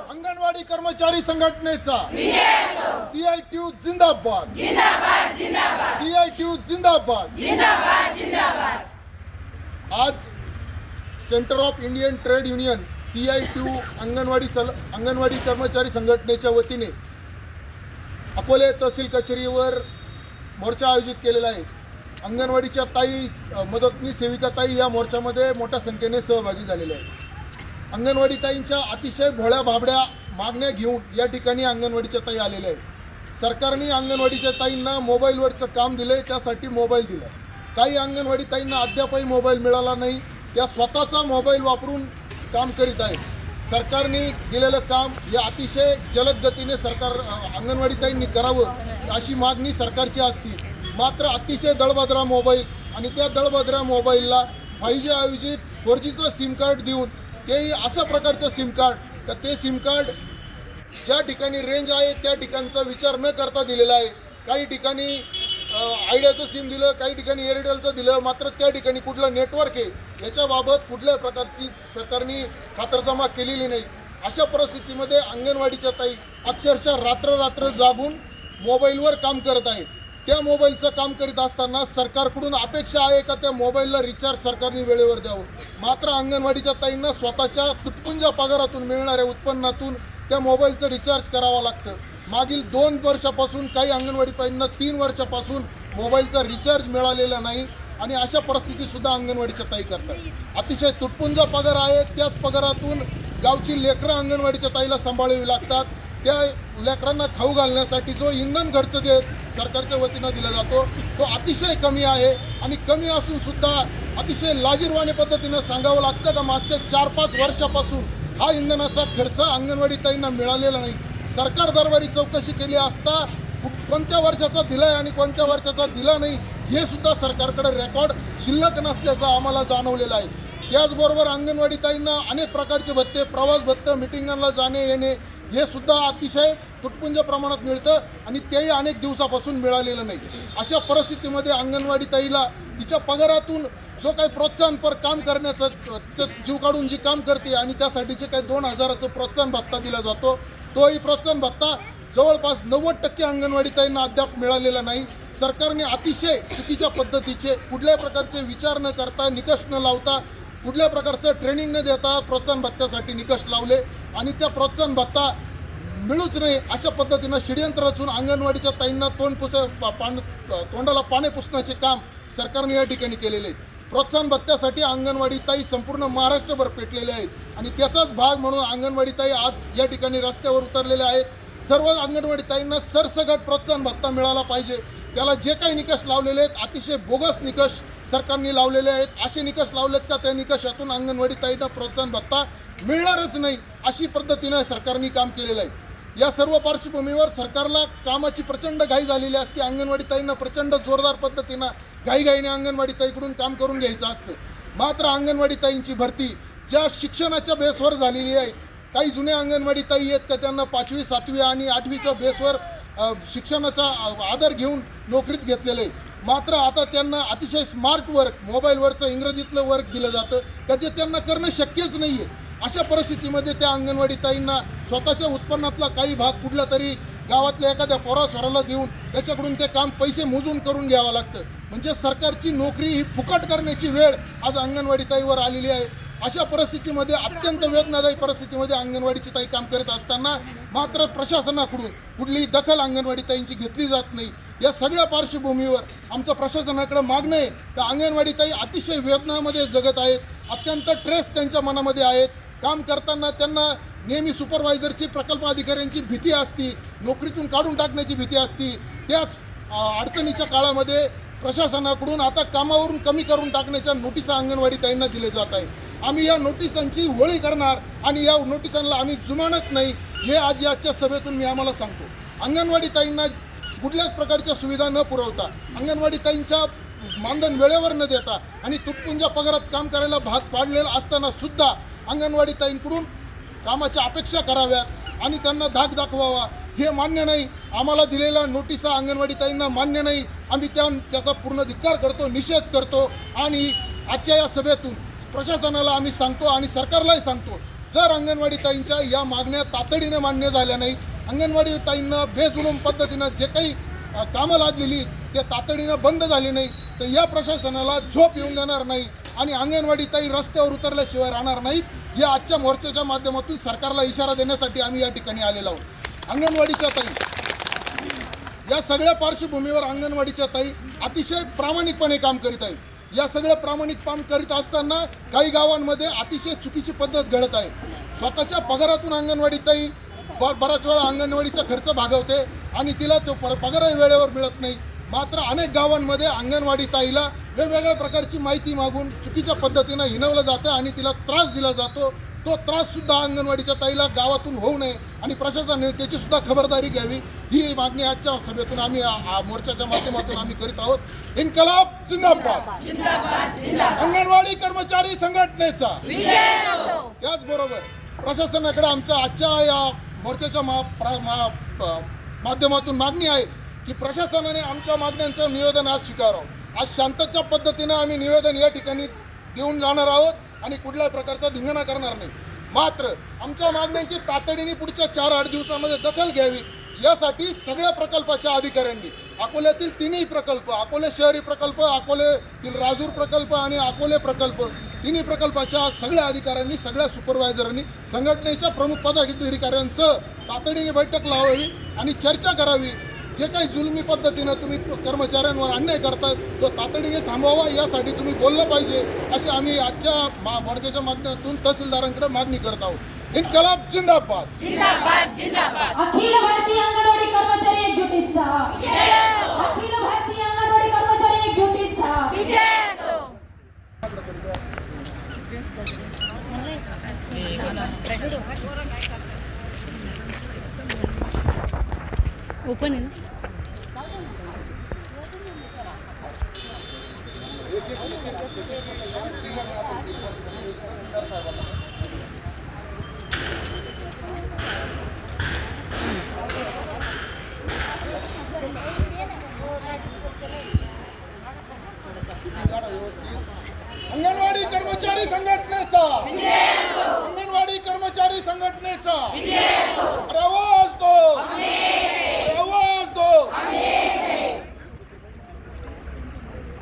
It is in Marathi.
अंगणवाडी कर्मचारी संघटनेचा CITU जिंदाबाद, CITU जिंदाबाद. आज centre of Indian trade union CITU anganwadi कर्मचारी संघटनेच्या वतीने अकोले तहसील कचेरीवर मोर्चा आयोजित केलेला आहे. अंगणवाडीच्या ताई, मदतनीस सेविका ताई या मोर्चामध्ये मोठ्या संख्येने सहभागी झालेल्या आहेत. अंगणवाडी ताईंच्या अतिशय भोळ्या भाबड्या मागण्या घेऊन या ठिकाणी अंगणवाडीच्या ताई आलेल्या आहेत. सरकारने अंगणवाडीच्या ताईंना मोबाईलवरचं काम दिले, त्यासाठी मोबाईल दिला. काही अंगणवाडी ताईंना अद्यापही मोबाईल मिळाला नाही, त्या स्वतःचा मोबाईल वापरून काम करीत आहेत. सरकारने दिलेलं काम या अतिशय जलद गतीने अंगणवाडी ताईंनी करावं अशी मागणी सरकारची असती. मात्र अतिशय दळभद्रा मोबाईल आणि त्या दळभद्रा मोबाईलला 5G ऐवजी 4Gचं सिम कार्ड देऊन, तेही अशा प्रकारचं सिम कार्ड का ते सिम कार्ड ज्या ठिकाणी रेंज आहे त्या ठिकाणचा विचार न करता दिलेला आहे. काही ठिकाणी आयडियाचं सिम दिलं, काही ठिकाणी एअरटेलचं दिलं, मात्र त्या ठिकाणी कुठलं नेटवर्क आहे याच्याबाबत कुठल्याही प्रकारची सरकारने खातरजमा केलेली नाही. अशा परिस्थितीमध्ये अंगणवाडीच्या ताई अक्षरशः रात्र जागून मोबाईलवर काम करत आहेत. त्या मोबाईलचं काम करीत असताना सरकारकडून अपेक्षा आहे का त्या मोबाईलला रिचार्ज सरकारने वेळेवर द्यावं. मात्र अंगणवाडीच्या ताईंना स्वतःच्या तुटपुंज पगारातून मिळणाऱ्या उत्पन्नातून त्या मोबाईलचं रिचार्ज करावं लागतं. मागील 2 वर्षापासून, काही अंगणवाडी ताईंना 3 वर्षापासून मोबाईलचा रिचार्ज मिळालेला नाही आणि अशा परिस्थितीसुद्धा अंगणवाडीच्या ताई करतात. अतिशय तुटपुंज पगार आहे, त्याच पगारातून गावची लेकरं अंगणवाडीच्या ताईला सांभाळावी लागतात. त्या लेकरांना खाऊ घालण्यासाठी जो इंधन खर्च सरकारच्या वतीनं दिला जातो तो अतिशय कमी आहे. आणि कमी असून सुद्धा अतिशय लाजिरवाणे पद्धतीनं सांगावं लागतं का मागच्या 4-5 वर्षापासून हा इंधनाचा खर्च अंगणवाडी ताईंना मिळालेला नाही. सरकार दरबारी चौकशी केली असता कोणत्या वर्षाचा दिला आहे आणि कोणत्या वर्षाचा दिला नाही हे सुद्धा सरकारकडे रेकॉर्ड शिल्लक नसल्याचं आम्हाला जाणवलेलं आहे. त्याचबरोबर अंगणवाडी ताईंना अनेक प्रकारचे भत्ते, प्रवास भत्ते, मिटिंगांना जाणे येणे हे सुद्धा अतिशय तुटपुंज प्रमाणात मिळतं आणि तेही अनेक दिवसापासून मिळालेलं नाही. अशा परिस्थितीमध्ये अंगणवाडी ताईला तिच्या पगारातून जो काही प्रोत्साहनपर काम करण्याचं जीव काढून जी काम करते आणि त्यासाठीचे काही 2,000चं प्रोत्साहन भत्ता दिला जातो, तोही प्रोत्साहन भत्ता जवळपास 90% अंगणवाडी ताईंना अद्याप मिळालेला नाही. सरकारने अतिशय चुकीच्या पद्धतीचे कुठल्याही प्रकारचे विचार न करता, निकष न लावता, कुठल्या प्रकारचं ट्रेनिंग न देता प्रोत्साहन भत्त्यासाठी निकष लावले आणि त्या प्रोत्साहन भत्ता मिळूच नाही अशा पद्धतीनं षडयंत्र रचून अंगणवाडीच्या ताईंना तोंडाला पाणी पुसण्याचे काम सरकारने या ठिकाणी केलेले आहे. प्रोत्साहन भत्त्यासाठी अंगणवाडी ताई संपूर्ण महाराष्ट्रभर पेटलेले आहेत आणि त्याचाच भाग म्हणून अंगणवाडी ताई आज या ठिकाणी रस्त्यावर उतरलेल्या आहेत. सर्व अंगणवाडी ताईंना सरसकट प्रोत्साहन भत्ता मिळाला पाहिजे. त्याला जे काही निकष लावलेले आहेत अतिशय बोगस निकष सरकारने लावलेले आहेत. असे निकष लावलेत का त्या निकषातून अंगणवाडी ताईंना प्रोत्साहन भत्ता मिळणारच नाही अशी पद्धतीनं सरकारने काम केलेलं आहे. या सर्व पार्श्वभूमीवर सरकारला कामाची प्रचंड घाई झालेली असते. अंगणवाडी ताईंना प्रचंड जोरदार पद्धतीनं घाईघाईने अंगणवाडी ताईकडून काम करून घ्यायचं असतं. मात्र अंगणवाडी ताईंची भरती ज्या शिक्षणाच्या बेसवर झालेली आहे, काही जुन्या अंगणवाडी ताई आहेत का त्यांना 5वी, 7वी आणि 8वीच्या बेसवर शिक्षणाचा आदर घेऊन नोकरीत घेतलेलं आहे. मात्र आता त्यांना अतिशय स्मार्ट वर्क, मोबाईलवरचं इंग्रजीतलं वर्क दिलं जातं का जे त्यांना करणं शक्यच नाही आहे. अशा परिस्थितीमध्ये त्या अंगणवाडी ताईंना स्वतःच्या उत्पन्नातला काही भाग कुठल्या तरी गावातल्या एखाद्या पोरासोराला देऊन त्याच्याकडून ते काम पैसे मोजून करून घ्यावं लागतं. म्हणजे सरकारची नोकरी ही फुकट करण्याची वेळ आज अंगणवाडी ताईवर आलेली आहे. अशा परिस्थितीमध्ये, अत्यंत वेदनादायी परिस्थितीमध्ये अंगणवाडीची ताई काम करत असताना मात्र प्रशासनाकडून कुठलीही दखल अंगणवाडी ताईंची घेतली जात नाही. या सगळ्या पार्श्वभूमीवर आमचं प्रशासनाकडे मागणं आहे की अंगणवाडी ताई अतिशय वेदनामध्ये जगत आहेत. अत्यंत ट्रेस त्यांच्या मनामध्ये आहेत. काम करताना त्यांना नेहमी सुपरवायझरची, प्रकल्प अधिकाऱ्यांची भीती असती, नोकरीतून काढून टाकण्याची भीती असती. त्याच अडचणीच्या काळामध्ये प्रशासनाकडून आता कामावरून कमी करून टाकण्याच्या नोटिसा अंगणवाडी ताईंना दिल्या जात आहे. आम्ही या नोटिसांची होळी करणार आणि या नोटिसांना आम्ही जुमानत नाही हे आज आजच्या सभेतून मी आम्हाला सांगतो. अंगणवाडी ताईंना कुठल्याच प्रकारच्या सुविधा न पुरवता, अंगणवाडी ताईंच्या मानधन वेळेवर न देता आणि तुटपुंजा पगारात काम करायला भाग पाडलेला असताना सुद्धा अंगणवाडी ताईंकडून कामाच्या अपेक्षा कराव्यात आणि त्यांना धाक दाखवावा हे मान्य नाही. आम्हाला दिलेल्या नोटिसा अंगणवाडी ताईंना मान्य नाही. आम्ही त्याचा पूर्ण धिक्कार करतो, निषेध करतो आणि आजच्या या सभेतून प्रशासनाला आम्ही सांगतो आणि सरकारलाही सांगतो जर अंगणवाडी ताईंच्या या मागण्या तातडीने मान्य झाल्या नाहीत, अंगणवाडी ताईंना बेजुलूम पद्धतीनं जे काही कामं लादलेली ते तातडीनं बंद झाली नाही तर या प्रशासनाला झोप येऊन देणार नाही आणि अंगणवाडी ताई रस्त्यावर उतरल्याशिवाय राहणार नाहीत। या आजच्या मोर्चाच्या माध्यमातून सरकारला इशारा देण्यासाठी आम्ही या ठिकाणी आलेलो आहोत। अंगणवाडीच्या ताई या सगळ्या पार्श्वभूमीवर अंगणवाडीच्या ताई अतिशय प्रामाणिकपणे काम करीत आहे। या सगळं प्रामाणिक काम करीत असताना काही गावांमध्ये अतिशय चुकीची पद्धत घडत आहे। स्वतःच्या पगारातून अंगणवाडी ताई बराच वेळा अंगणवाडीचा खर्च भागवते आणि तिला तो पगारही वेळेवर मिळत नाही। मात्र अनेक गावांमध्ये अंगणवाडी ताईला वेगवेगळ्या प्रकारची माहिती मागून चुकीच्या पद्धतीनं हिणवलं जातं आणि तिला त्रास दिला जातो। तो त्राससुद्धा अंगणवाडीच्या ताईला गावातून होऊ नये आणि प्रशासनाने त्याचीसुद्धा खबरदारी घ्यावी ही मागणी आजच्या सभेतून आम्ही मोर्चाच्या माध्यमातून आम्ही करीत आहोत। इन्कलाब जिंदाबाद, अंगणवाडी कर्मचारी संघटनेचा त्याचबरोबर प्रशासनाकडे आमच्या आजच्या या मोर्चाच्या माध्यमातून मागणी आहे की प्रशासनाने आमच्या मागण्यांचं निवेदन आज स्वीकारावं। आज शांततेच्या पद्धतीनं आम्ही निवेदन या ठिकाणी देऊन जाणार आहोत आणि कुठल्याही प्रकारचा धिंगाणा करणार नाही। मात्र आमच्या मागण्यांची तातडीने पुढच्या 4-8 दिवसामध्ये दखल घ्यावी यासाठी सगळ्या प्रकल्पाच्या अधिकाऱ्यांनी अकोल्यातील तिन्ही प्रकल्प, अकोले शहरी प्रकल्प, अकोलेतील राजूर प्रकल्प आणि अकोले प्रकल्प, तिन्ही प्रकल्पाच्या सगळ्या अधिकाऱ्यांनी, सगळ्या सुपरवायझरांनी संघटनेच्या प्रमुख पदाधिकाऱ्यांसह तातडीने बैठक लावावी आणि चर्चा करावी। जे काही जुलमी पद्धतीनं तुम्ही कर्मचाऱ्यांवर अन्याय करतायत तो तातडीने थांबवावा यासाठी तुम्ही बोललं पाहिजे अशी आम्ही आजच्या मोर्चाच्या माध्यमातून तहसीलदारांकडे मागणी करत आहोत। इन्कलाब जिंदाबाद, जिंदाबाद, जिंदाबाद। अखिल भारतीय अंगणवाडी कर्मचारी एकजुटीचा अखिल भारतीय अंगणवाडी कर्मचारी एकजुटीचा विजय असो। ओपन आहे ना? एक